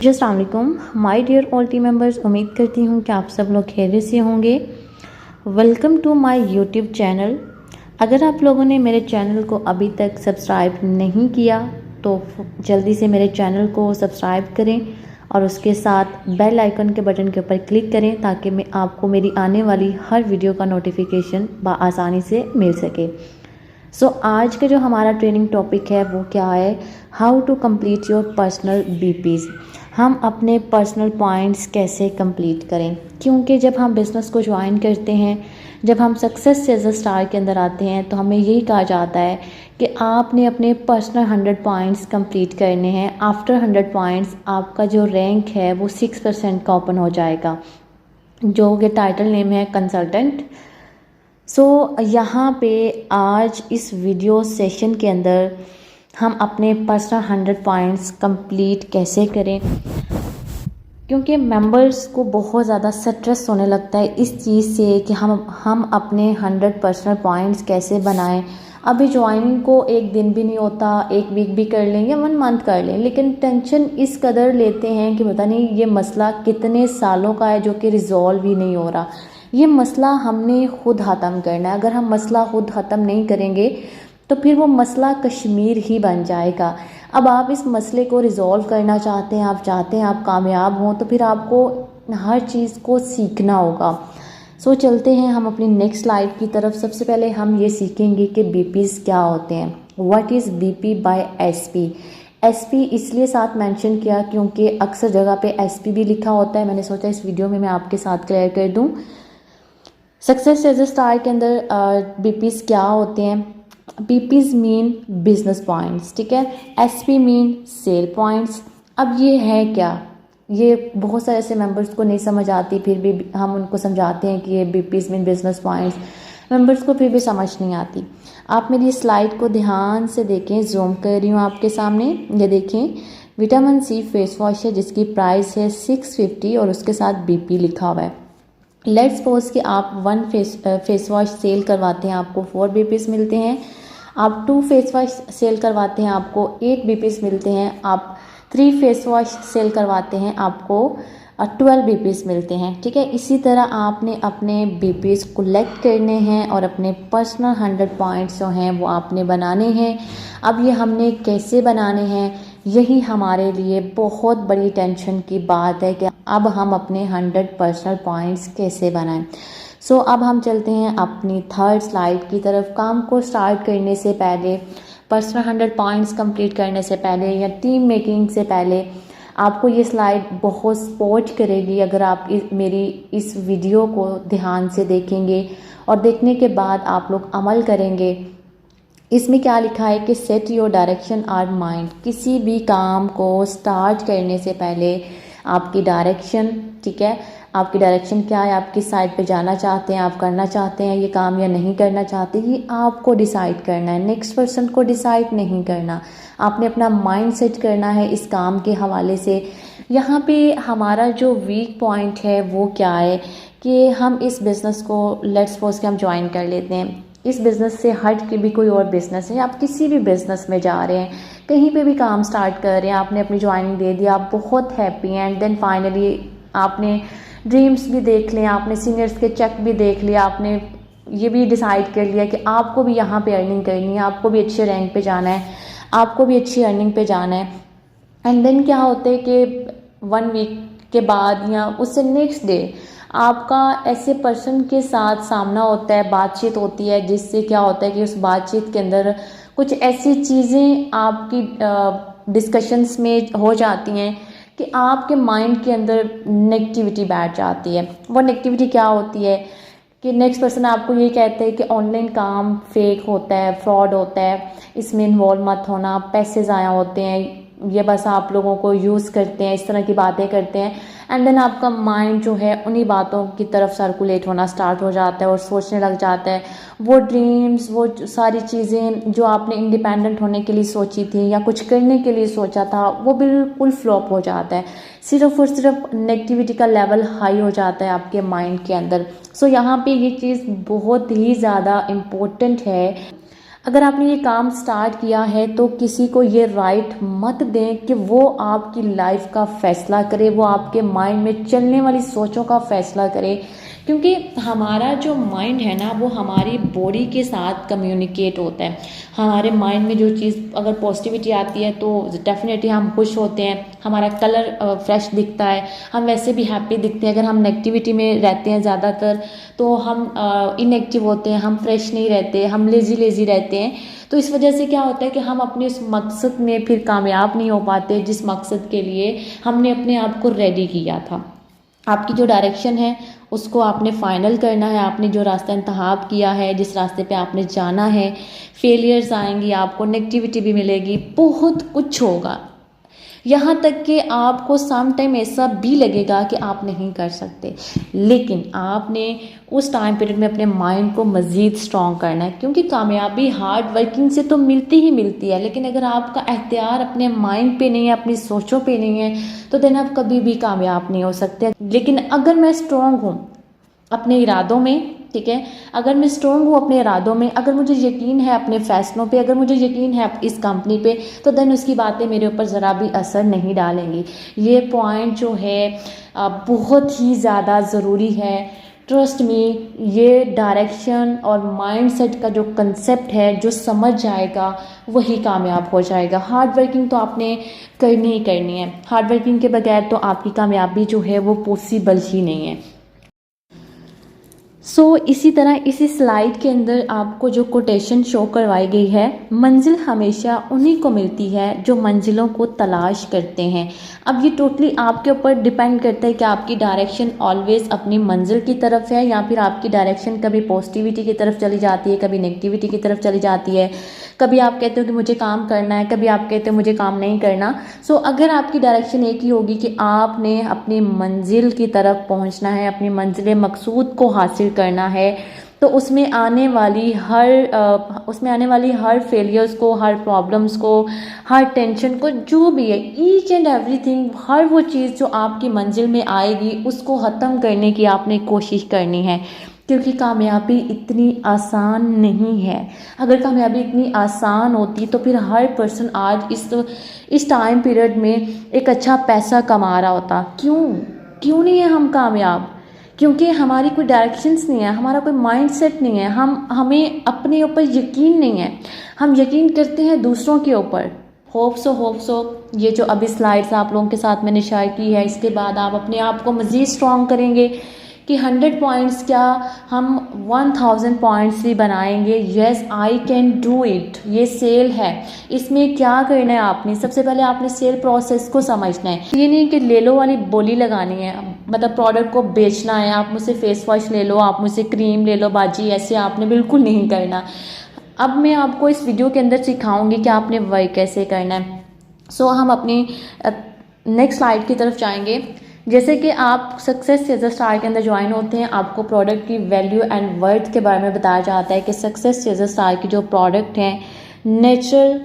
जी अस्सलाम वालेकुम my dear all team members. उम्मीद करती हूँ कि आप सब लोग खैरियत से होंगे। Welcome to my YouTube channel. अगर आप लोगों ने मेरे चैनल को अभी तक सब्सक्राइब नहीं किया तो जल्दी से मेरे चैनल को सब्सक्राइब करें और उसके साथ बेल आइकन के बटन के ऊपर क्लिक करें ताकि मैं आपको मेरी आने वाली हर वीडियो का नोटिफिकेशन आसानी से मिल सके। आज का जो हमारा ट्रेनिंग टॉपिक है वो क्या है, how to complete your personal BPs. हम अपने पर्सनल पॉइंट्स कैसे कंप्लीट करें, क्योंकि जब हम बिज़नेस को ज्वाइन करते हैं, जब हम सक्सेस से एज अ स्टार के अंदर आते हैं तो हमें यही कहा जाता है कि आपने अपने पर्सनल 100 पॉइंट्स कंप्लीट करने हैं। आफ्टर 100 पॉइंट्स आपका जो रैंक है वो 6% का ओपन हो जाएगा, जो कि टाइटल नेम है कंसल्टेंट। यहाँ पे आज इस वीडियो सेशन के अंदर हम अपने पर्सनल 100 पॉइंट्स कंप्लीट कैसे करें, क्योंकि मेंबर्स को बहुत ज़्यादा स्ट्रेस होने लगता है इस चीज़ से कि हम अपने 100 पर्सनल पॉइंट्स कैसे बनाएं। अभी ज्वाइनिंग को एक दिन भी नहीं होता, एक वीक भी कर लें या 1 मंथ कर लें, लेकिन टेंशन इस कदर लेते हैं कि पता नहीं ये मसला कितने सालों का है जो कि रिजॉल्व ही नहीं हो रहा। ये मसला हमने खुद ख़त्म करना है। अगर हम मसला खुद ख़त्म नहीं करेंगे तो फिर वो मसला कश्मीर ही बन जाएगा। अब आप इस मसले को रिज़ॉल्व करना चाहते हैं, आप चाहते हैं आप कामयाब हों, तो फिर आपको हर चीज़ को सीखना होगा। चलते हैं हम अपनी नेक्स्ट स्लाइड की तरफ। सबसे पहले हम ये सीखेंगे कि बीपीज़ क्या होते हैं। What is BP by SP. SP इसलिए साथ मेंशन किया क्योंकि अक्सर जगह पे एसपी भी लिखा होता है। मैंने सोचा इस वीडियो में मैं आपके साथ क्लियर कर दूँ। सक्सेस एज ए स्टार के अंदर बीपीज़ क्या होते हैं। बीपीज़ मीन बिजनेस पॉइंट्स, ठीक है। SP mean sale points. अब ये है क्या, ये बहुत सारे ऐसे मेंबर्स को नहीं समझ आती, फिर भी हम उनको समझाते हैं कि ये बीपीज़ मीन बिजनेस पॉइंट्स। मेंबर्स को फिर भी समझ नहीं आती। आप मेरी स्लाइड को ध्यान से देखें, जूम कर रही हूँ आपके सामने। ये देखें, विटामिन सी फेस वॉश है जिसकी प्राइस है 650 और उसके साथ बीपी लिखा हुआ है। लेट्स सपोज कि आप 1 फेस वॉश सेल करवाते हैं, आपको 4 बीपीज़ मिलते हैं। आप 2 फेस वॉश सेल करवाते हैं, आपको 8 बीपीज़ मिलते हैं। आप 3 फेस वॉश सेल करवाते हैं, आपको 12 बीपीज़ मिलते हैं, ठीक है। इसी तरह आपने अपने बीपीज़ कलेक्ट करने हैं और अपने पर्सनल 100 पॉइंट्स जो हैं वो आपने बनाने हैं। अब ये हमने कैसे बनाने हैं, यही हमारे लिए बहुत बड़ी टेंशन की बात है कि अब हम अपने 100 पर्सनल पॉइंट्स कैसे बनाएं। अब हम चलते हैं अपनी थर्ड स्लाइड की तरफ। काम को स्टार्ट करने से पहले, पर्सनल 100 पॉइंट्स कंप्लीट करने से पहले या टीम मेकिंग से पहले आपको ये स्लाइड बहुत सपोर्ट करेगी अगर आप मेरी इस वीडियो को ध्यान से देखेंगे और देखने के बाद आप लोग अमल करेंगे। इसमें क्या लिखा है कि सेट योर डायरेक्शन और माइंड। किसी भी काम को स्टार्ट करने से पहले आपकी डायरेक्शन, ठीक है, आपकी डायरेक्शन क्या है, आप किस साइड पे जाना चाहते हैं, आप करना चाहते हैं ये काम या नहीं करना चाहते, ये आपको डिसाइड करना है। नेक्स्ट पर्सन को डिसाइड नहीं करना, आपने अपना माइंड सेट करना है इस काम के हवाले से। यहाँ पे हमारा जो वीक पॉइंट है वो क्या है कि हम इस बिज़नेस को लेट्स सपोज कि हम ज्वाइन कर लेते हैं। इस बिज़नेस से हट के भी कोई और बिज़नेस है, आप किसी भी बिज़नेस में जा रहे हैं, कहीं पे भी काम स्टार्ट कर रहे हैं, आपने अपनी ज्वाइनिंग दे दी, आप बहुत हैप्पी हैं, एंड देन फाइनली आपने ड्रीम्स भी देख लिया, आपने सीनियर्स के चेक भी देख लिया, आपने ये भी डिसाइड कर लिया कि आपको भी यहाँ पे अर्निंग करनी है, आपको भी अच्छे रैंक पे जाना है, आपको भी अच्छी अर्निंग पे जाना है। एंड देन क्या होता है कि 1 वीक के बाद या उससे नेक्स्ट डे आपका ऐसे पर्सन के साथ सामना होता है, बातचीत होती है, जिससे क्या होता है कि उस बातचीत के अंदर कुछ ऐसी चीज़ें आपकी डिस्कशंस में हो जाती हैं कि आपके माइंड के अंदर नेगेटिविटी बैठ जाती है। वो नेगेटिविटी क्या होती है कि नेक्स्ट पर्सन आपको ये कहता है कि ऑनलाइन काम फेक होता है, फ्रॉड होता है, इसमें इन्वॉल्व मत होना, पैसे ज़ाया होते हैं, ये बस आप लोगों को यूज़ करते हैं, इस तरह की बातें करते हैं। एंड देन आपका माइंड जो है उन्हीं बातों की तरफ सर्कुलेट होना स्टार्ट हो जाता है और सोचने लग जाता है। वो ड्रीम्स, वो सारी चीज़ें जो आपने इंडिपेंडेंट होने के लिए सोची थी या कुछ करने के लिए सोचा था, वो बिल्कुल फ्लॉप हो जाता है। सिर्फ और सिर्फ नेगेटिविटी का लेवल हाई हो जाता है आपके माइंड के अंदर। यहाँ पे ये चीज़ बहुत ही ज़्यादा इम्पोर्टेंट है। अगर आपने ये काम स्टार्ट किया है तो किसी को ये राइट मत दें कि वो आपकी लाइफ का फ़ैसला करे, वो आपके माइंड में चलने वाली सोचों का फ़ैसला करे, क्योंकि हमारा जो माइंड है ना वो हमारी बॉडी के साथ कम्युनिकेट होता है। हमारे माइंड में जो चीज़ अगर पॉजिटिविटी आती है तो डेफिनेटली हम खुश होते हैं, हमारा कलर फ्रेश दिखता है, हम वैसे भी हैप्पी दिखते हैं। अगर हम नेगेटिविटी में रहते हैं ज़्यादातर तो हम इनएक्टिव होते हैं, हम फ्रेश नहीं रहते, हम लेज़ी लेज़ी रहते हैं। तो इस वजह से क्या होता है कि हम अपने उस मकसद में फिर कामयाब नहीं हो पाते जिस मकसद के लिए हमने अपने आप को रेडी किया था। आपकी जो डायरेक्शन है उसको आपने फाइनल करना है, आपने जो रास्ता इंतखाब किया है, जिस रास्ते पे आपने जाना है। फेलियर्स आएंगी, आपको नेगेटिविटी भी मिलेगी, बहुत कुछ होगा, यहाँ तक कि आपको सम टाइम ऐसा भी लगेगा कि आप नहीं कर सकते, लेकिन आपने उस टाइम पीरियड में अपने माइंड को मज़ीद स्ट्रॉन्ग करना है, क्योंकि कामयाबी हार्ड वर्किंग से तो मिलती ही मिलती है, लेकिन अगर आपका एख्तियार अपने माइंड पे नहीं है, अपनी सोचों पे नहीं है, तो देन आप कभी भी कामयाब नहीं हो सकते। लेकिन अगर मैं स्ट्रॉन्ग हूँ अपने इरादों में, ठीक है, अगर मैं स्ट्रॉन्ग हूँ अपने इरादों में, अगर मुझे यकीन है अपने फ़ैसलों पे, अगर मुझे यकीन है इस कंपनी पे, तो देन उसकी बातें मेरे ऊपर ज़रा भी असर नहीं डालेंगी। ये पॉइंट जो है बहुत ही ज़्यादा ज़रूरी है। ट्रस्ट मी, ये डायरेक्शन और माइंडसेट का जो कंसेप्ट है, जो समझ जाएगा वही कामयाब हो जाएगा। हार्ड वर्किंग तो आपने करनी ही करनी है, हार्ड वर्किंग के बगैर तो आपकी कामयाबी जो है वो पॉसिबल ही नहीं है। इसी तरह इसी स्लाइड के अंदर आपको जो कोटेशन शो करवाई गई है, मंजिल हमेशा उन्हीं को मिलती है जो मंजिलों को तलाश करते हैं। अब ये टोटली आपके ऊपर डिपेंड करता है कि आपकी डायरेक्शन ऑलवेज अपनी मंजिल की तरफ है या फिर आपकी डायरेक्शन कभी पॉजिटिविटी की तरफ चली जाती है, कभी नेगेटिविटी की तरफ चली जाती है। कभी आप कहते हो कि मुझे काम करना है, कभी आप कहते हो मुझे काम नहीं करना। अगर आपकी डायरेक्शन एक ही होगी कि आपने अपनी मंजिल की तरफ पहुंचना है, अपनी मंजिल मकसूद को हासिल करना है, तो उसमें आने वाली हर फेलियर्स को, हर प्रॉब्लम्स को, हर टेंशन को, जो भी है, ईच एंड एवरीथिंग, हर वो चीज़ जो आपकी मंजिल में आएगी उसको ख़त्म करने की आपने कोशिश करनी है, क्योंकि कामयाबी इतनी आसान नहीं है। अगर कामयाबी इतनी आसान होती तो फिर हर पर्सन आज इस टाइम पीरियड में एक अच्छा पैसा कमा रहा होता। क्यों नहीं है हम कामयाब? क्योंकि हमारी कोई डायरेक्शंस नहीं है, हमारा कोई माइंडसेट नहीं है, हमें अपने ऊपर यकीन नहीं है, हम यकीन करते हैं दूसरों के ऊपर। होप सो ये जो अभी स्लाइड्स आप लोगों के साथ मैंने शेयर की है, इसके बाद आप अपने आप को मज़ीद स्ट्रॉन्ग करेंगे कि 100 पॉइंट्स क्या, हम 1000 पॉइंट्स भी बनाएंगे। Yes, I can do it. ये सेल है, इसमें क्या करना है आपने, सबसे पहले आपने सेल प्रोसेस को समझना है। ये नहीं कि ले लो वाली बोली लगानी है, मतलब प्रोडक्ट को बेचना है, आप मुझसे फेस वॉश ले लो, आप मुझसे क्रीम ले लो बाजी, ऐसे आपने बिल्कुल नहीं करना। अब मैं आपको इस वीडियो के अंदर सिखाऊंगी कि आपने वर्क कैसे करना है। हम अपनी नेक्स्ट स्लाइड की तरफ जाएंगे। जैसे कि आप सक्सेस सीजर स्टार के अंदर ज्वाइन होते हैं, आपको प्रोडक्ट की वैल्यू एंड वर्थ के बारे में बताया जाता है कि सक्सेस सीजर स्टार की जो प्रोडक्ट हैं नेचुरल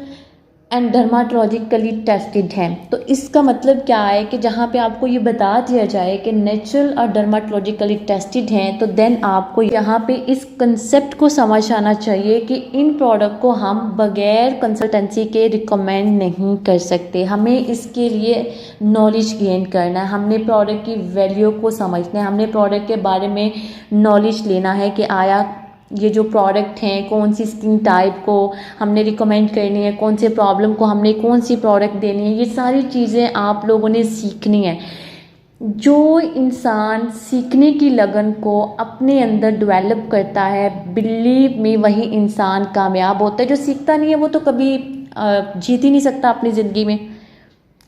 एंड डर्माटोलॉजिकली टेस्टेड हैं। तो इसका मतलब क्या है कि जहाँ पे आपको ये बता दिया जाए कि नेचुरल और डर्माटोलॉजिकली टेस्टेड हैं, तो देन आपको यहाँ पे इस कंसेप्ट को समझ आना चाहिए कि इन प्रोडक्ट को हम बगैर कंसल्टेंसी के रिकमेंड नहीं कर सकते। हमें इसके लिए नॉलेज गेन करना है, हमने प्रोडक्ट की वैल्यू को समझना है, हमने प्रोडक्ट के बारे में नॉलेज लेना है कि आया ये जो प्रोडक्ट हैं कौन सी स्किन टाइप को हमने रिकमेंड करनी है, कौन से प्रॉब्लम को हमने कौन सी प्रोडक्ट देनी है, ये सारी चीज़ें आप लोगों ने सीखनी है। जो इंसान सीखने की लगन को अपने अंदर डेवलप करता है, बिलीव में, वही इंसान कामयाब होता है। जो सीखता नहीं है वो तो कभी जीत ही नहीं सकता अपनी ज़िंदगी में।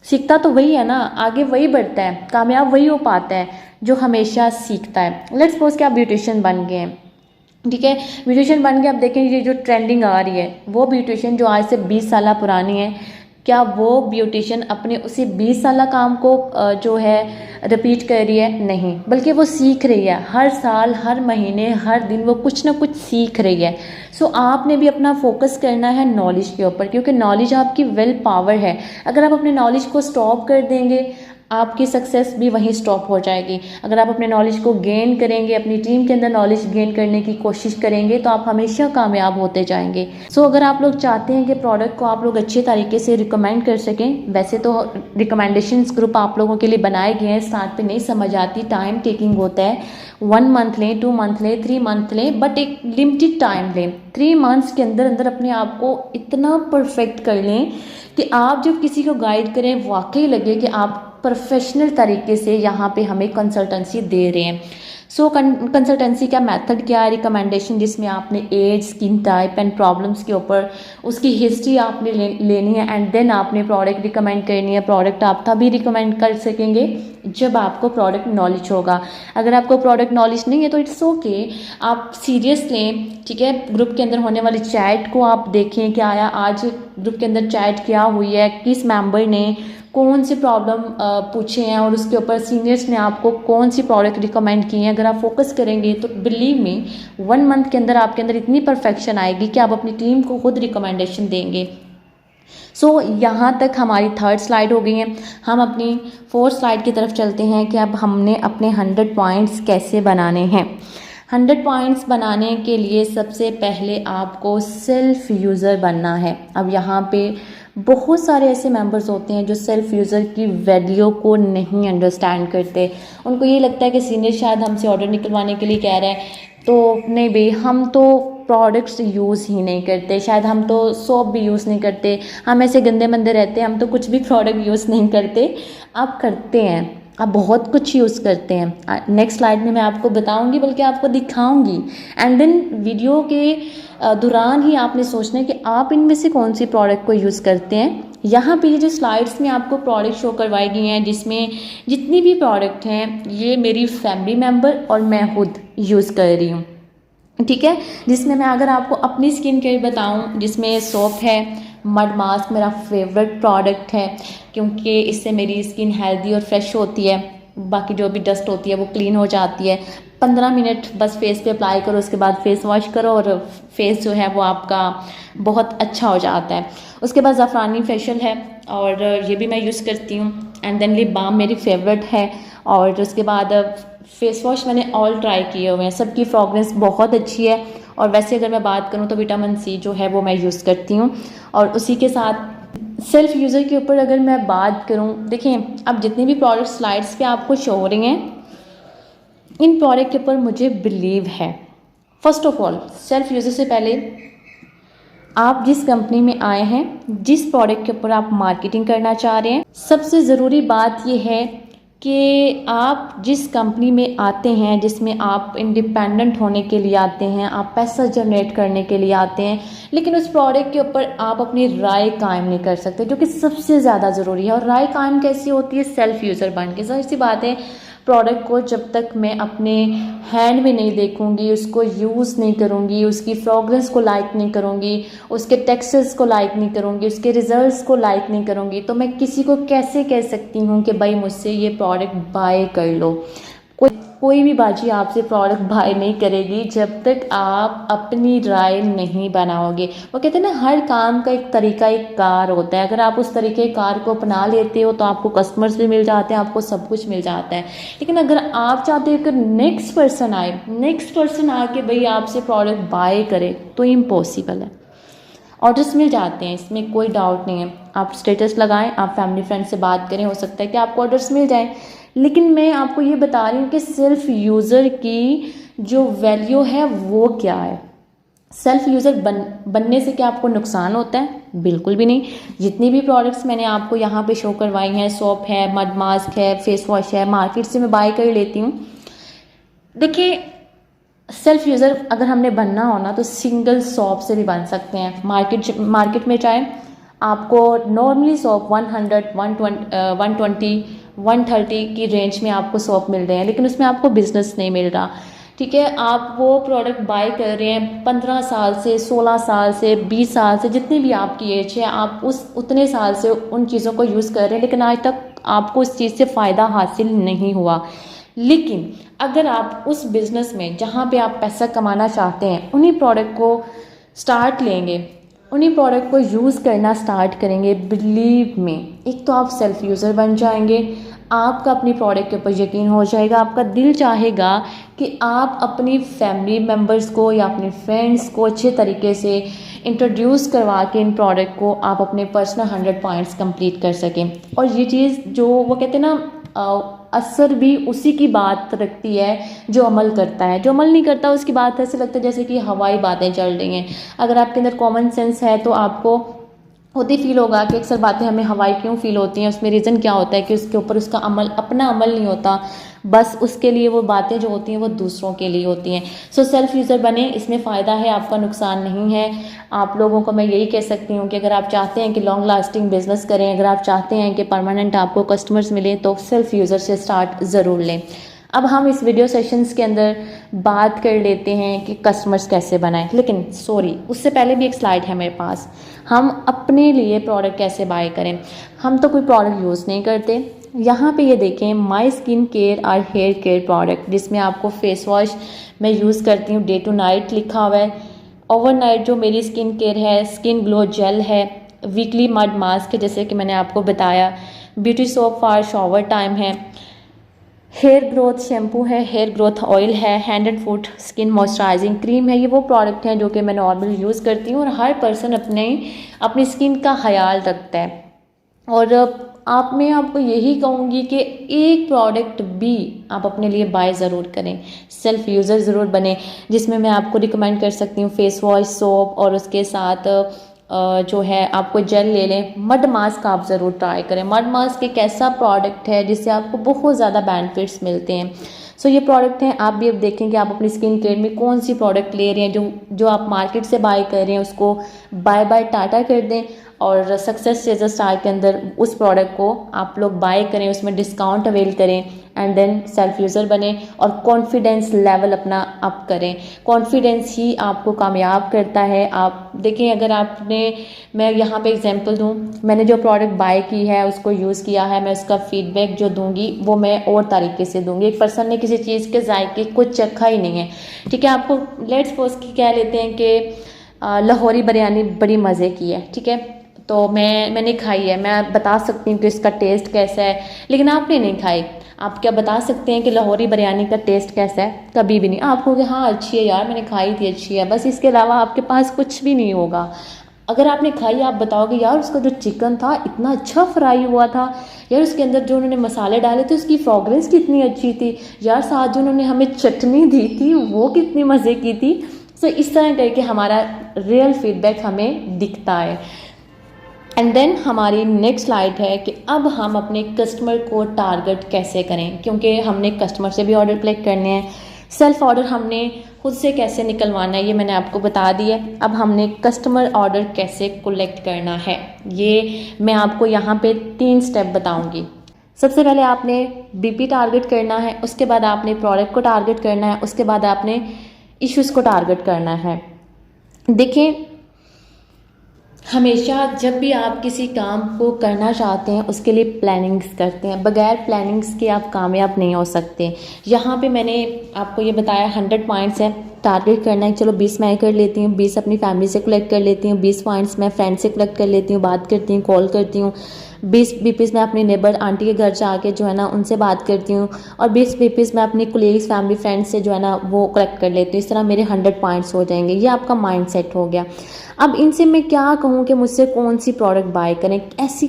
सीखता तो वही है ना, आगे वही बढ़ता है, कामयाब वही हो पाता है जो हमेशा सीखता है। लेट्स सपोज कि आप ब्यूटिशियन बन गए हैं, ठीक है, ब्यूटिशियन बन के आप देखें ये जो ट्रेंडिंग आ रही है, वो ब्यूटिशियन जो आज से 20 साल पुरानी है, क्या वो ब्यूटिशियन अपने उसी 20 साल काम को जो है रिपीट कर रही है? नहीं, बल्कि वो सीख रही है। हर साल, हर महीने, हर दिन वो कुछ ना कुछ सीख रही है। आपने भी अपना फोकस करना है नॉलेज के ऊपर, क्योंकि नॉलेज आपकी विल पावर है। अगर आप अपने नॉलेज को स्टॉप कर देंगे, आपकी सक्सेस भी वहीं स्टॉप हो जाएगी। अगर आप अपने नॉलेज को गेन करेंगे, अपनी टीम के अंदर नॉलेज गेन करने की कोशिश करेंगे, तो आप हमेशा कामयाब होते जाएंगे। सो अगर आप लोग चाहते हैं कि प्रोडक्ट को आप लोग अच्छे तरीके से रिकमेंड कर सकें, वैसे तो रिकमेंडेशंस ग्रुप आप लोगों के लिए बनाए गए हैं, स्टार्ट पे नहीं समझ आती, टाइम टेकिंग होता है। 1 मंथ लें, 2 मंथ लें, 3 मंथ लें, बट एक लिमिटेड टाइम लें। 3 मंथ्स के अंदर अंदर अपने आप को इतना परफेक्ट कर लें कि आप जब किसी को गाइड करें वाकई लगे कि आप प्रोफेशनल तरीके से यहाँ पे हमें कंसल्टेंसी दे रहे हैं। सो कंसल्टेंसी का मेथड क्या है, रिकमेंडेशन जिसमें आपने age, skin type and problems के ऊपर उसकी हिस्ट्री आपने लेनी है, एंड देन आपने प्रोडक्ट रिकमेंड करनी है। प्रोडक्ट आप तभी रिकमेंड कर सकेंगे जब आपको प्रोडक्ट नॉलेज होगा। अगर आपको प्रोडक्ट नॉलेज नहीं है तो इट्स ओके, आप सीरियस लें, ठीक है। ग्रुप के अंदर होने वाली चैट को आप देखें कि आया आज ग्रुप के अंदर चैट क्या हुई है, किस मेंबर ने कौन सी प्रॉब्लम पूछे हैं और उसके ऊपर सीनियर्स ने आपको कौन सी प्रोडक्ट रिकमेंड की हैं। अगर आप फोकस करेंगे तो बिलीव मी 1 मंथ के अंदर आपके अंदर इतनी परफेक्शन आएगी कि आप अपनी टीम को खुद रिकमेंडेशन देंगे। सो यहाँ तक हमारी 3rd स्लाइड हो गई है। हम अपनी 4th स्लाइड की तरफ चलते हैं कि अब हमने अपने 100 पॉइंट्स कैसे बनाने हैं। 100 पॉइंट्स बनाने के लिए सबसे पहले आपको सेल्फ यूज़र बनना है। अब यहाँ पे बहुत सारे ऐसे मेंबर्स होते हैं जो सेल्फ यूज़र की वैल्यू को नहीं अंडरस्टैंड करते। उनको ये लगता है कि सीनियर शायद हमसे ऑर्डर निकलवाने के लिए कह रहा है, तो नहीं भाई, हम तो प्रोडक्ट्स यूज़ ही नहीं करते, शायद हम तो सोप भी यूज़ नहीं करते, हम ऐसे गंदे मंदे रहते हैं, हम तो कुछ भी प्रोडक्ट यूज़ नहीं करते। आप करते हैं, आप बहुत कुछ यूज़ करते हैं। नेक्स्ट स्लाइड में मैं आपको बताऊंगी, बल्कि आपको दिखाऊंगी, एंड देन वीडियो के दौरान ही आपने सोचना है कि आप इनमें से कौन सी प्रोडक्ट को यूज़ करते हैं। यहाँ पे ये जो स्लाइड्स में आपको प्रोडक्ट शो करवाई गई हैं, जिसमें जितनी भी प्रोडक्ट हैं ये मेरी फैमिली मेम्बर और मैं खुद यूज़ कर रही हूँ, ठीक है। जिसमें मैं अगर आपको अपनी स्किन केयर बताऊँ, जिसमें सोप है, मड मास्क मेरा फेवरेट प्रोडक्ट है क्योंकि इससे मेरी स्किन हेल्दी और फ्रेश होती है, बाकी जो भी डस्ट होती है वो क्लीन हो जाती है। 15 मिनट बस फेस पे अप्लाई करो, उसके बाद फेस वॉश करो और फेस जो है वो आपका बहुत अच्छा हो जाता है। उसके बाद ज़ाफ़रानी फेशियल है और ये भी मैं यूज़ करती हूँ, एंड देन लिप बाम मेरी फेवरेट है। और उसके बाद फेस वॉश मैंने ऑल ट्राई किए हुए हैं, सबकी फ्रेगरेंस बहुत अच्छी है। और वैसे अगर मैं बात करूँ तो विटामिन सी जो है वो मैं यूज़ करती हूँ। और उसी के साथ सेल्फ यूज़र के ऊपर अगर मैं बात करूँ, देखें अब जितनी भी प्रोडक्ट स्लाइड्स पे आपको शो हो रही हैं, इन प्रोडक्ट के ऊपर मुझे बिलीव है। First of all, self user से पहले आप जिस कंपनी में आए हैं, जिस प्रोडक्ट के ऊपर आप मार्केटिंग करना चाह रहे हैं, सबसे ज़रूरी बात यह है कि आप जिस कंपनी में आते हैं, जिसमें आप इंडिपेंडेंट होने के लिए आते हैं, आप पैसा जनरेट करने के लिए आते हैं, लेकिन उस प्रोडक्ट के ऊपर आप अपनी राय कायम नहीं कर सकते, जो कि सबसे ज़्यादा ज़रूरी है। और राय कायम कैसी होती है? सेल्फ यूज़र बन के। ज़ाहिर सी बात है, प्रोडक्ट को जब तक मैं अपने हैंड में नहीं देखूंगी, उसको यूज़ नहीं करूंगी, उसकी फ्रेगरेंस को लाइक नहीं करूंगी, उसके टेक्सचर्स को लाइक नहीं करूंगी, उसके रिजल्ट्स को लाइक नहीं करूंगी, तो मैं किसी को कैसे कह सकती हूँ कि भाई मुझसे ये प्रोडक्ट बाय कर लो। कोई भी बाजी आपसे प्रोडक्ट बाय नहीं करेगी जब तक आप अपनी राय नहीं बनाओगे। वो कहते हैं ना, हर काम का एक तरीका एक कार होता है। अगर आप उस तरीके कार को अपना लेते हो तो आपको कस्टमर्स भी मिल जाते हैं, आपको सब कुछ मिल जाता है। लेकिन अगर आप चाहते हो कि नेक्स्ट पर्सन आके भाई आपसे प्रोडक्ट बाय करे, तो इम्पॉसिबल है। ऑर्डर्स मिल जाते हैं, इसमें कोई डाउट नहीं है। आप स्टेटस लगाएं, आप फैमिली फ्रेंड से बात करें, हो सकता है कि आपको ऑर्डर्स मिल जाएं। लेकिन मैं आपको ये बता रही हूँ कि सेल्फ यूज़र की जो वैल्यू है वो क्या है। सेल्फ यूज़र बनने से क्या आपको नुकसान होता है? बिल्कुल भी नहीं। जितनी भी प्रोडक्ट्स मैंने आपको यहाँ पे शो करवाई हैं, सोप है, मड मास्क है, फेस वॉश है, मार्केट से मैं बाय कर लेती हूँ। देखिए, सेल्फ यूज़र अगर हमने बनना हो ना तो सिंगल सोप से भी बन सकते हैं। मार्केट में चाहे आपको नॉर्मली सोप 100, 120, 130 की रेंज में आपको सोप मिल रहे हैं, लेकिन उसमें आपको बिजनेस नहीं मिल रहा, ठीक है। आप वो प्रोडक्ट बाय कर रहे हैं 15 साल से, 16 साल से, 20 साल से, जितनी भी आपकी एज है, आप उतने साल से उन चीज़ों को यूज़ कर रहे हैं, लेकिन आज तक आपको इस चीज़ से फ़ायदा हासिल नहीं हुआ। लेकिन अगर आप उस बिज़नेस में जहाँ पे आप पैसा कमाना चाहते हैं, उन्हीं प्रोडक्ट को स्टार्ट लेंगे, उन्हीं प्रोडक्ट को यूज़ करना स्टार्ट करेंगे, बिलीव में, एक तो आप सेल्फ यूज़र बन जाएंगे, आपका अपनी प्रोडक्ट के ऊपर यकीन हो जाएगा, आपका दिल चाहेगा कि आप अपनी फैमिली मेम्बर्स को या अपने फ्रेंड्स को अच्छे तरीके से इंट्रोड्यूस करवा के इन प्रोडक्ट को आप अपने पर्सनल 100 पॉइंट्स कंप्लीट कर सकें। और ये चीज़ जो वो कहते हैं ना, असर भी उसी की बात रखती है जो अमल करता है। जो अमल नहीं करता उसकी बात ऐसे लगता है जैसे कि हवाई बातें चल रही हैं। अगर आपके अंदर कॉमन सेंस है तो आपको खुद ही फील होगा कि अक्सर बातें हमें हवाई क्यों फील होती हैं। उसमें रीज़न क्या होता है कि उसके ऊपर उसका अमल, अपना अमल नहीं होता, बस उसके लिए वो बातें जो होती हैं वो दूसरों के लिए होती हैं। सो सेल्फ यूज़र बने, इसमें फ़ायदा है, आपका नुकसान नहीं है। आप लोगों को मैं यही कह सकती हूँ कि अगर आप चाहते हैं कि लॉन्ग लास्टिंग बिजनेस करें, अगर आप चाहते हैं कि परमानेंट आपको कस्टमर्स मिले, तो सेल्फ यूज़र से स्टार्ट ज़रूर लें। अब हम इस वीडियो सेशंस के अंदर बात कर लेते हैं कि कस्टमर्स कैसे बनाएं, लेकिन सॉरी, उससे पहले भी एक स्लाइड है मेरे पास। हम अपने लिए प्रोडक्ट कैसे बाय करें। हम तो कोई प्रोडक्ट यूज़ नहीं करते। यहाँ पे ये देखें, माय स्किन केयर और हेयर केयर प्रोडक्ट, जिसमें आपको फेस वॉश मैं यूज़ करती हूँ डे टू नाइट लिखा हुआ है। ओवरनाइट जो मेरी स्किन केयर है, स्किन ग्लो जेल है। वीकली मड मास्क है जैसे कि मैंने आपको बताया। Beauty soap for shower time है। हेयर ग्रोथ शैम्पू है, हेयर ग्रोथ ऑयल है। 100 फूट स्किन मॉइस्चराइजिंग क्रीम है। ये वो प्रोडक्ट हैं जो कि मैं नॉर्मल यूज़ करती हूँ और हर पर्सन अपनी स्किन का ख्याल रखता है। और मैं आपको यही कहूँगी कि एक प्रोडक्ट भी आप अपने लिए बाय ज़रूर करें, सेल्फ यूज़र ज़रूर बने, जिसमें मैं आपको रिकमेंड कर सकती हूँ फेस वॉश, सोप और उसके साथ जो है आपको जेल ले लें। मड मास्क आप ज़रूर ट्राई करें। मड मास्क एक ऐसा प्रोडक्ट है जिससे आपको बहुत ज़्यादा बेनिफिट्स मिलते हैं। सो ये प्रोडक्ट हैं, आप भी अब देखें कि आप अपनी स्किन केयर में कौन सी प्रोडक्ट ले रहे हैं। जो आप मार्केट से बाय कर रहे हैं उसको बाय टाटा कर दें और सक्सेस सीजर स्टार के अंदर उस प्रोडक्ट को आप लोग बाय करें, उसमें डिस्काउंट अवेल करें एंड देन सेल्फ यूज़र बने और कॉन्फिडेंस लेवल अपना अप करें। कॉन्फिडेंस ही आपको कामयाब करता है। आप देखें, अगर मैं यहाँ पे एग्जांपल दूँ, मैंने जो प्रोडक्ट बाय की है उसको यूज़ किया है, मैं उसका फीडबैक जो दूंगी वो मैं और तरीके से दूंगी। एक पर्सन ने किसी चीज़ के जायके को चखा ही नहीं है, ठीक है, आपको लेट्स सपोज कि कह लेते हैं कि लाहौरी बिरयानी बड़ी मज़े की है, ठीक है, तो मैंने खाई है, मैं बता सकती हूँ कि इसका टेस्ट कैसा है, लेकिन आपने नहीं खाई। आप क्या बता सकते हैं कि लाहौरी बिरयानी का टेस्ट कैसा है? कभी भी नहीं। आप कहोगे हाँ अच्छी है यार, मैंने खाई थी, अच्छी है, बस इसके अलावा आपके पास कुछ भी नहीं होगा। अगर आपने खाई, आप बताओगे यार उसका जो चिकन था इतना अच्छा फ्राई हुआ था, यार उसके अंदर जो उन्होंने मसाले डाले थे उसकी फ्रेग्रेंस कितनी अच्छी थी, यार साथ जो उन्होंने हमें चटनी दी थी वो कितनी मज़े की थी। सो इस तरह करके हमारा रियल फीडबैक हमें दिखता है। एंड देन हमारी नेक्स्ट स्लाइड है कि अब हम अपने कस्टमर को टारगेट कैसे करें, क्योंकि हमने कस्टमर से भी ऑर्डर कलेक्ट करने हैं। सेल्फ ऑर्डर हमने खुद से कैसे निकलवाना है ये मैंने आपको बता दिया। अब हमने कस्टमर ऑर्डर कैसे कलेक्ट करना है ये मैं आपको यहाँ पे 3 स्टेप बताऊँगी। सबसे पहले आपने बीपी टारगेट करना है, उसके बाद आपने प्रोडक्ट को टारगेट करना है, उसके बाद आपने इश्यूज़ को टारगेट करना है। देखिए, हमेशा जब भी आप किसी काम को करना चाहते हैं उसके लिए प्लानिंग्स करते हैं, बगैर प्लानिंग्स के आप कामयाब नहीं हो सकते। यहाँ पे मैंने आपको ये बताया 100 पॉइंट्स है, टारगेट करना है। चलो 20 मैं कर लेती हूँ, 20 अपनी फैमिली से कलेक्ट कर लेती हूँ, 20 पॉइंट्स मैं फ्रेंड से कलेक्ट कर लेती हूँ, बात करती हूँ, कॉल करती हूँ, 20 बीपीज़ मैं अपनी नेबर आंटी के घर जाके जो है ना उनसे बात करती हूँ, और 20 बीपीज़ मैं अपनी कोलीग्स फैमिली फ्रेंड्स से जो है ना वो कलेक्ट कर लेती हूँ। इस तरह मेरे 100 पॉइंट्स हो जाएंगे। ये आपका माइंड सेट हो गया। अब इनसे मैं क्या कहूँ कि मुझसे कौन सी प्रोडक्ट बाय करें।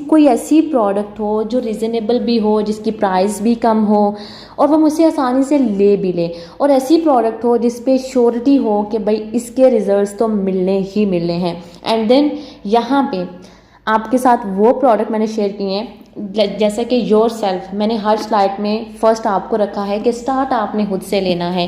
कोई ऐसी प्रोडक्ट हो जो रिजनेबल भी हो, जिसकी प्राइस भी कम हो और वो मुझसे आसानी से ले भी ले, और ऐसी प्रोडक्ट हो जिस पे श्योरिटी हो कि भाई इसके रिजल्ट्स तो मिलने ही मिलने हैं। एंड देन यहाँ पे आपके साथ वो प्रोडक्ट मैंने शेयर किए हैं, जैसे कि योर सेल्फ, मैंने हर स्लाइड में फर्स्ट आपको रखा है कि स्टार्ट आपने खुद से लेना है।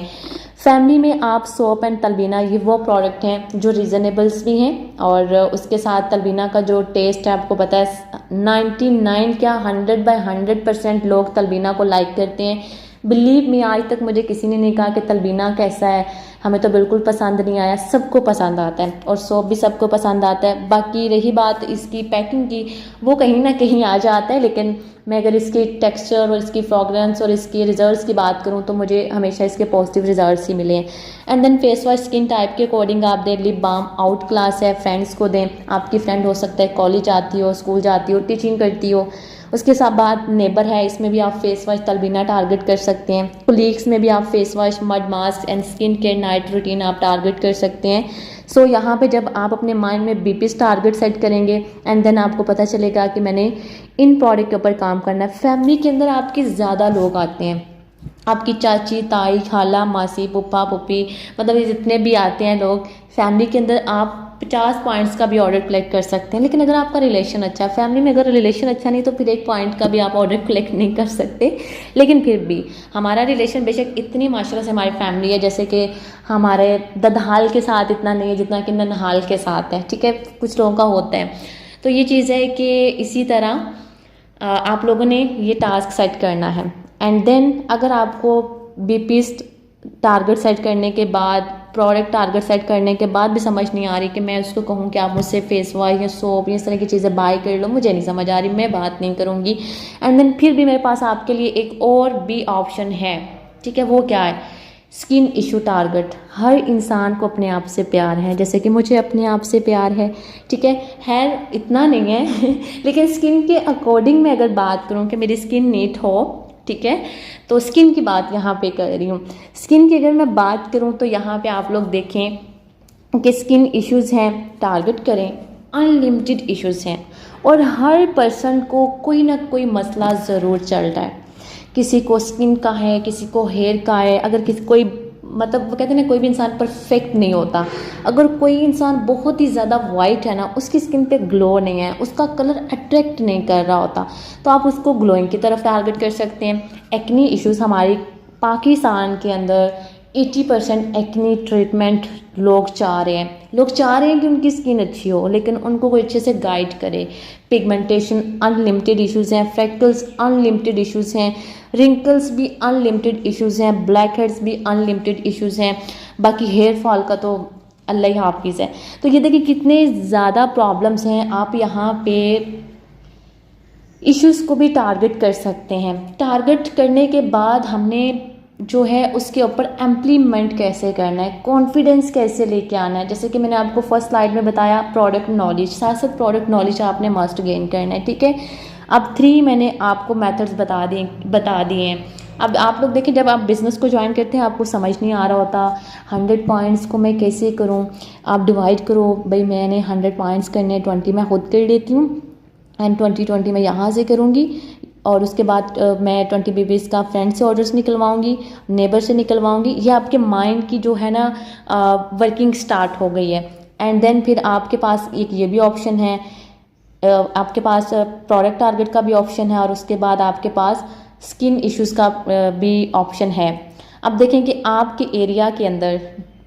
फैमिली में आप सोप एंड तलबीना, ये वो प्रोडक्ट हैं जो रीज़नेबल्स भी हैं, और उसके साथ तलबीना का जो टेस्ट है आपको पता है 99 क्या 100/100% लोग तलबीना को लाइक करते हैं। बिलीव मी, आज तक मुझे किसी ने नहीं कहा कि तलबीना कैसा है, हमें तो बिल्कुल पसंद नहीं आया, सबको पसंद आता है, और सोप भी सबको पसंद आता है। बाकी रही बात इसकी पैकिंग की, वो कहीं ना कहीं आ जाता है, लेकिन मैं अगर इसकी टेक्सचर और इसकी फ्रेगरेंस और इसकी रिजल्ट्स की बात करूं तो मुझे हमेशा इसके पॉजिटिव रिजल्ट्स ही मिले हैं। And then face wash skin type के अकॉर्डिंग आप दें। लिप बाम आउट क्लास है, फ्रेंड्स को दें। आपकी फ्रेंड हो सकता है कॉलेज आती हो, स्कूल जाती हो, टीचिंग करती हो, उसके साथ बाद नेबर है, इसमें भी आप फेस वॉश तलबीना टारगेट कर सकते हैं। कोलीग्स में भी आप face wash, mud mask and skin care night routine आप टारगेट कर सकते हैं। सो यहाँ पे जब आप अपने माइंड में बीपीज टारगेट सेट करेंगे एंड देन आपको पता चलेगा कि मैंने इन प्रोडक्ट के ऊपर काम करना है। फैमिली के अंदर आपके ज़्यादा लोग आते हैं, आपकी चाची, ताई, खाला, मासी, पुप्पा, पुप्पी, मतलब ये जितने भी आते हैं लोग फैमिली के अंदर, आप 50 पॉइंट्स का भी ऑर्डर कलेक्ट कर सकते हैं। लेकिन अगर आपका रिलेशन अच्छा है, फैमिली में अगर रिलेशन अच्छा नहीं तो फिर 1 पॉइंट का भी आप ऑर्डर कलेक्ट नहीं कर सकते। लेकिन फिर भी हमारा रिलेशन बेशक इतनी माशाल्लाह से हमारी फैमिली है, जैसे कि हमारे ददहाल के साथ इतना नहीं है जितना कि ननहाल के साथ है, ठीक है, कुछ लोगों का होता है। तो ये चीज़ है कि इसी तरह आप लोगों ने ये टास्क सेट करना है। एंड देन अगर आपको बीपीज टारगेट सेट करने के बाद, प्रोडक्ट टारगेट सेट करने के बाद भी समझ नहीं आ रही कि मैं उसको कहूँ कि आप मुझसे फेस वॉश या सोप इस तरह की चीज़ें बाय कर लो, मुझे नहीं समझ आ रही, मैं बात नहीं करूँगी। एंड देन फिर भी मेरे पास आपके लिए एक और भी ऑप्शन है, ठीक है, वो क्या है? Skin issue target. हर इंसान को अपने आप से प्यार है, जैसे कि मुझे अपने आप से प्यार है, ठीक है इतना नहीं है लेकिन स्किन के अकॉर्डिंग मैं अगर बात करूँ कि मेरी स्किन नीट हो, ठीक है, तो स्किन की बात यहाँ पे कर रही हूँ। स्किन की अगर मैं बात करूँ तो यहाँ पे आप लोग देखें कि स्किन इश्यूज़ हैं, टारगेट करें, अनलिमिटेड इश्यूज़ हैं और हर पर्सन को कोई ना कोई मसला ज़रूर चल रहा है। किसी को स्किन का है, किसी को हेयर का है, अगर किसी कोई मतलब वो कहते हैं ना कोई भी इंसान परफेक्ट नहीं होता। अगर कोई इंसान बहुत ही ज़्यादा वाइट है ना, उसकी स्किन पे ग्लो नहीं है, उसका कलर अट्रैक्ट नहीं कर रहा होता, तो आप उसको ग्लोइंग की तरफ टारगेट कर सकते हैं। एक्नी इश्यूज़ हमारी पाकिस्तान के अंदर 80% एक्नी ट्रीटमेंट लोग चाह रहे हैं कि उनकी स्किन अच्छी हो, लेकिन उनको कोई अच्छे से गाइड करे। पिगमेंटेशन अनलिमिटेड इश्यूज़ हैं, फ्रैक्टल्स अनलिमिटेड इश्यूज़ हैं, रिंकल्स भी अनलिमिटेड इश्यूज़ हैं, ब्लैक हेड्स भी अनलिमिटेड इश्यूज़ हैं, बाकी हेयर फॉल का तो अल्लाह ही हाफिज़ है। तो ये देखिए कितने ज़्यादा प्रॉब्लम्स हैं, आप यहाँ पे इश्यूज़ को भी टारगेट कर सकते हैं। टारगेट करने के बाद हमने जो है उसके ऊपर इम्प्लीमेंट कैसे करना है, कॉन्फिडेंस कैसे लेके आना है। जैसे कि मैंने आपको फर्स्ट स्लाइड में बताया, प्रोडक्ट नॉलेज, साथ साथ प्रोडक्ट नॉलेज आपने मस्ट गेन करना है, ठीक है। अब 3 मैंने आपको मेथड्स बता दिए हैं। अब आप लोग देखिए, जब आप बिज़नेस को ज्वाइन करते हैं आपको समझ नहीं आ रहा होता 100 पॉइंट्स को मैं कैसे करूं, आप डिवाइड करो, भाई मैंने 100 पॉइंट्स करने, 20 मैं खुद कर लेती हूँ एंड 20 मैं यहाँ से करूँगी और उसके बाद मैं 20 बीबीज़ का फ्रेंड से ऑर्डर्स निकलवाऊंगी, नेबर से निकलवाऊंगी। ये आपके माइंड की जो है ना वर्किंग स्टार्ट हो गई है। एंड देन फिर आपके पास एक ये भी ऑप्शन है, आपके पास प्रोडक्ट टारगेट का भी ऑप्शन है और उसके बाद आपके पास स्किन इश्यूज़ का भी ऑप्शन है। अब देखें कि आपके एरिया के अंदर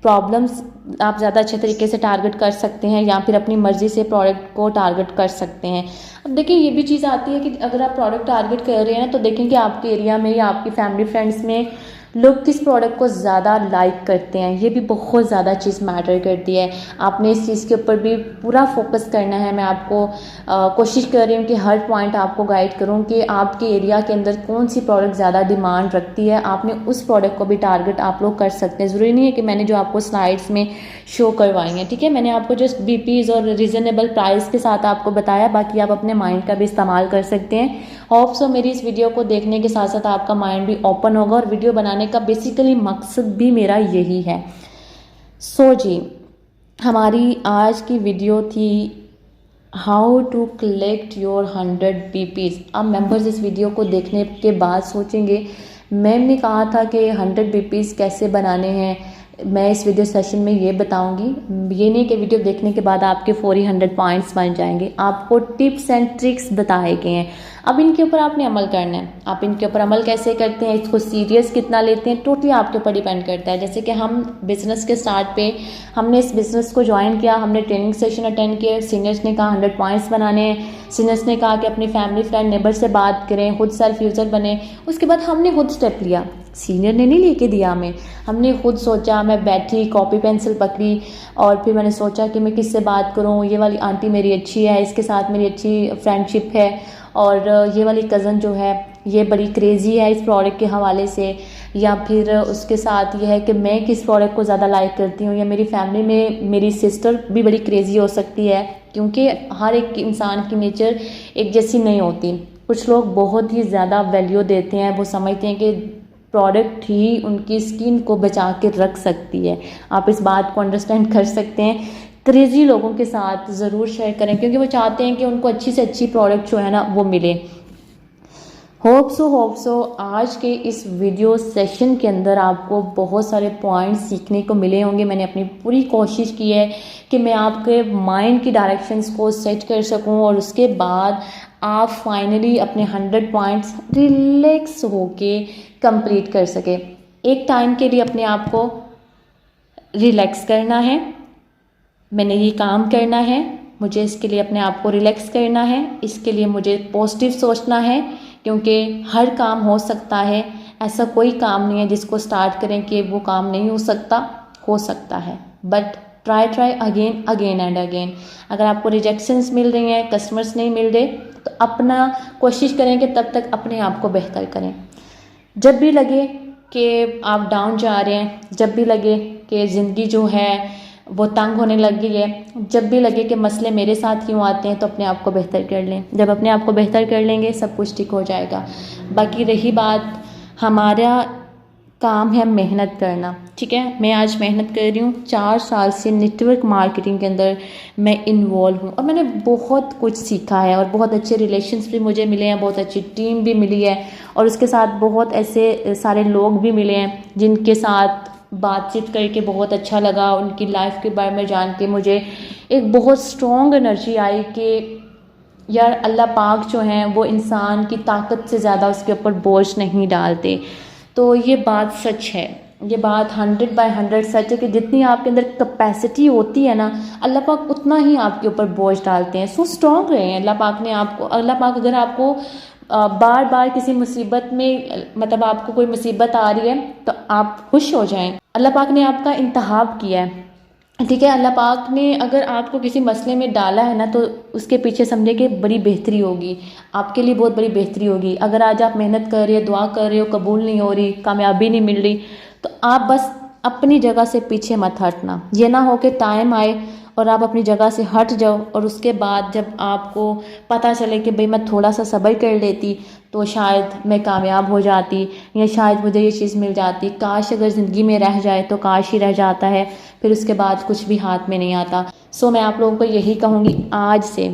प्रॉब्लम्स आप ज़्यादा अच्छे तरीके से टारगेट कर सकते हैं या फिर अपनी मर्ज़ी से प्रोडक्ट को टारगेट कर सकते हैं। अब देखिए ये भी चीज़ आती है कि अगर आप प्रोडक्ट टारगेट कर रहे हैं ना, तो देखें कि आपके एरिया में या आपकी फैमिली फ्रेंड्स में लोग किस प्रोडक्ट को ज़्यादा लाइक करते हैं, ये भी बहुत ज़्यादा चीज़ मैटर करती है। आपने इस चीज़ के ऊपर भी पूरा फोकस करना है। मैं आपको कोशिश कर रही हूँ कि हर पॉइंट आपको गाइड करूँ कि आपके एरिया के अंदर कौन सी प्रोडक्ट ज़्यादा डिमांड रखती है, आपने उस प्रोडक्ट को भी टारगेट आप लोग कर सकते हैं। ज़रूरी नहीं है कि मैंने जो आपको स्लाइड्स में शो करवाई हैं, ठीक है, मैंने आपको जस्ट बीपीज़ और रीज़नेबल प्राइस के साथ आपको बताया, बाकी आप अपने माइंड का भी इस्तेमाल कर सकते हैं। होप सो मेरी इस वीडियो को देखने के साथ साथ आपका माइंड भी ओपन होगा और वीडियो बनाने का बेसिकली मकसद भी मेरा यही है। सो जी, हमारी आज की वीडियो थी हाउ टू कलेक्ट योर 100 बीपीज़। अब मेंबर्स इस वीडियो को देखने के बाद सोचेंगे मैम ने कहा था कि 100 बीपीज़ कैसे बनाने हैं, मैं इस वीडियो सेशन में ये बताऊंगी। ये नहीं कि वीडियो देखने के बाद आपके फौरी 100 पॉइंट्स बन जाएंगे, आपको टिप्स एंड ट्रिक्स बताए गए हैं। अब इनके ऊपर आपने अमल करना है। आप इनके ऊपर अमल कैसे करते हैं, इसको सीरियस कितना लेते हैं, टोटली आपके ऊपर डिपेंड करता है। जैसे कि हम बिज़नेस के स्टार्ट पे हमने इस बिज़नेस को ज्वाइन किया, हमने ट्रेनिंग सेशन अटेंड किया, सीनियर्स ने कहा 100 पॉइंट्स बनाने हैं, सीनियर्स ने कहा कि अपनी फैमिली फ्रेंड नेबर से बात करें, खुद सेल्फ यूज़र बने। उसके बाद हमने खुद स्टेप लिया, सीनियर ने नहीं लेके दिया हमें, हमने खुद सोचा। मैं बैठी, कॉपी पेंसिल पकड़ी और फिर मैंने सोचा कि मैं किससे बात करूं, ये वाली आंटी मेरी अच्छी है, इसके साथ मेरी अच्छी फ्रेंडशिप है, और ये वाली कज़न जो है ये बड़ी क्रेज़ी है इस प्रोडक्ट के हवाले से, या फिर उसके साथ ये है कि मैं किस प्रोडक्ट को ज़्यादा लाइक करती हूँ, या मेरी फैमिली में मेरी सिस्टर भी बड़ी क्रेज़ी हो सकती है, क्योंकि हर एक इंसान की नेचर एक जैसी नहीं होती। कुछ लोग बहुत ही ज़्यादा वैल्यू देते हैं, वो समझते हैं कि प्रोडक्ट ही उनकी स्किन को बचा के रख सकती है। आप इस बात को अंडरस्टैंड कर सकते हैं। क्रेजी लोगों के साथ ज़रूर शेयर करें, क्योंकि वो चाहते हैं कि उनको अच्छी से अच्छी प्रोडक्ट जो है ना वो मिले। होप सो आज के इस वीडियो सेशन के अंदर आपको बहुत सारे पॉइंट्स सीखने को मिले होंगे। मैंने अपनी पूरी कोशिश की है कि मैं आपके माइंड की डायरेक्शंस को सेट कर सकूं और उसके बाद आप फाइनली अपने 100 पॉइंट्स रिलैक्स होके कंप्लीट कर सके। एक टाइम के लिए अपने आप को रिलैक्स करना है, मैंने ये काम करना है, मुझे इसके लिए अपने आप को रिलैक्स करना है, इसके लिए मुझे पॉजिटिव सोचना है, क्योंकि हर काम हो सकता है। ऐसा कोई काम नहीं है जिसको स्टार्ट करें कि वो काम नहीं हो सकता है, but try again and again. अगर आपको रिजेक्शंस मिल रही हैं, कस्टमर्स नहीं मिल रहे, तो अपना कोशिश करें कि तब तक अपने आप को बेहतर करें। जब भी लगे कि आप डाउन जा रहे हैं, जब भी लगे कि ज़िंदगी जो है वो तंग होने लग गई है, जब भी लगे कि मसले मेरे साथ क्यों आते हैं, तो अपने आप को बेहतर कर लें। जब अपने आप को बेहतर कर लेंगे सब कुछ ठीक हो जाएगा। बाकी रही बात, हमारा काम है मेहनत करना, ठीक है। मैं आज मेहनत कर रही हूँ, 4 साल से नेटवर्क मार्केटिंग के अंदर मैं इन्वॉल्व हूँ और मैंने बहुत कुछ सीखा है और बहुत अच्छे रिलेशंस भी मुझे मिले हैं, बहुत अच्छी टीम भी मिली है और उसके साथ बहुत ऐसे सारे लोग भी मिले हैं जिनके साथ बातचीत करके बहुत अच्छा लगा। उनकी लाइफ के बारे में जान के मुझे एक बहुत स्ट्रॉन्ग एनर्जी आई कि यार अल्लाह पाक जो हैं वो इंसान की ताकत से ज़्यादा उसके ऊपर बोझ नहीं डालते। तो ये बात सच है, ये बात 100/100 सच है कि जितनी आपके अंदर कैपेसिटी होती है ना, अल्लाह पाक उतना ही आपके ऊपर बोझ डालते हैं। सो स्ट्रॉन्ग रहें। अल्लाह पाक ने आपको, अल्लाह पाक अगर आपको बार बार किसी मुसीबत में, मतलब आपको कोई मुसीबत आ रही है तो आप खुश हो जाएं। अल्लाह पाक ने आपका इंतखाब किया है, ठीक है। अल्लाह पाक ने अगर आपको किसी मसले में डाला है ना, तो उसके पीछे समझे कि बड़ी बेहतरी होगी, आपके लिए बहुत बड़ी बेहतरी होगी। अगर आज आप मेहनत कर रहे हो, दुआ कर रहे हो, कबूल नहीं हो रही, कामयाबी नहीं मिल रही, तो आप बस अपनी जगह से पीछे मत हटना। ये ना हो कि टाइम आए और आप अपनी जगह से हट जाओ और उसके बाद जब आपको पता चले कि भाई मैं थोड़ा सा सब्र कर लेती तो शायद मैं कामयाब हो जाती, या शायद मुझे ये चीज़ मिल जाती, काश अगर ज़िंदगी में रह जाए तो काश ही रह जाता है, फिर उसके बाद कुछ भी हाथ में नहीं आता। सो मैं आप लोगों को यही कहूँगी, आज से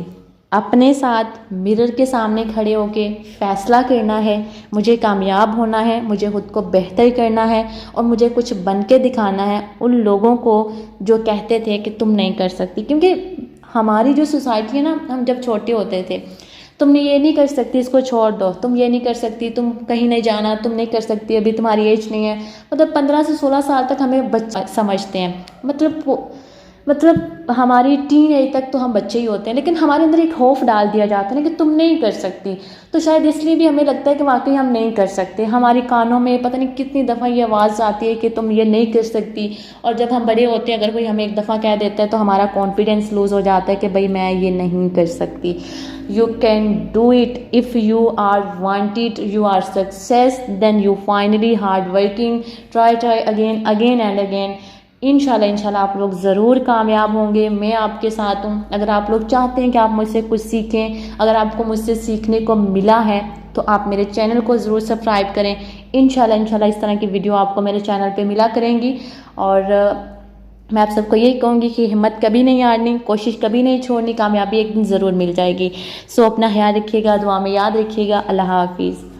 अपने साथ मिरर के सामने खड़े होके फ़ैसला करना है, मुझे कामयाब होना है, मुझे खुद को बेहतर करना है और मुझे कुछ बन के दिखाना है उन लोगों को जो कहते थे कि तुम नहीं कर सकती। क्योंकि हमारी जो सोसाइटी है ना, हम जब छोटे होते थे, तुमने ये नहीं कर सकती, इसको छोड़ दो, तुम ये नहीं कर सकती, तुम कहीं नहीं जाना, तुम नहीं कर सकती, अभी तुम्हारी एज नहीं है। मतलब 15 से 16 साल तक हमें बच्चा समझते हैं, मतलब हमारी टीन एज तक तो हम बच्चे ही होते हैं, लेकिन हमारे अंदर एक खौफ डाल दिया जाता है ना कि तुम नहीं कर सकती। तो शायद इसलिए भी हमें लगता है कि वाकई हम नहीं कर सकते। हमारे कानों में पता नहीं कितनी दफ़ा ये आवाज़ आती है कि तुम ये नहीं कर सकती, और जब हम बड़े होते हैं अगर कोई हमें एक दफ़ा कह देता है तो हमारा कॉन्फिडेंस लूज़ हो जाता है कि भाई मैं ये नहीं कर सकती। You can do it if you are wanted, you are success, then you finally hard working, try again and again। इंशाल्लाह आप लोग ज़रूर कामयाब होंगे। मैं आपके साथ हूँ। अगर आप लोग चाहते हैं कि आप मुझसे कुछ सीखें, अगर आपको मुझसे सीखने को मिला है तो आप मेरे चैनल को ज़रूर सब्सक्राइब करें। इंशाल्लाह इस तरह की वीडियो आपको मेरे चैनल पे मिला करेंगी। और मैं आप सबको यही कहूँगी कि हिम्मत कभी नहीं हारनी, कोशिश कभी नहीं छोड़नी, कामयाबी एक दिन ज़रूर मिल जाएगी। सो अपना ख्याल रखिएगा, दुआ में याद रखिएगा। अल्लाह हाफिज़।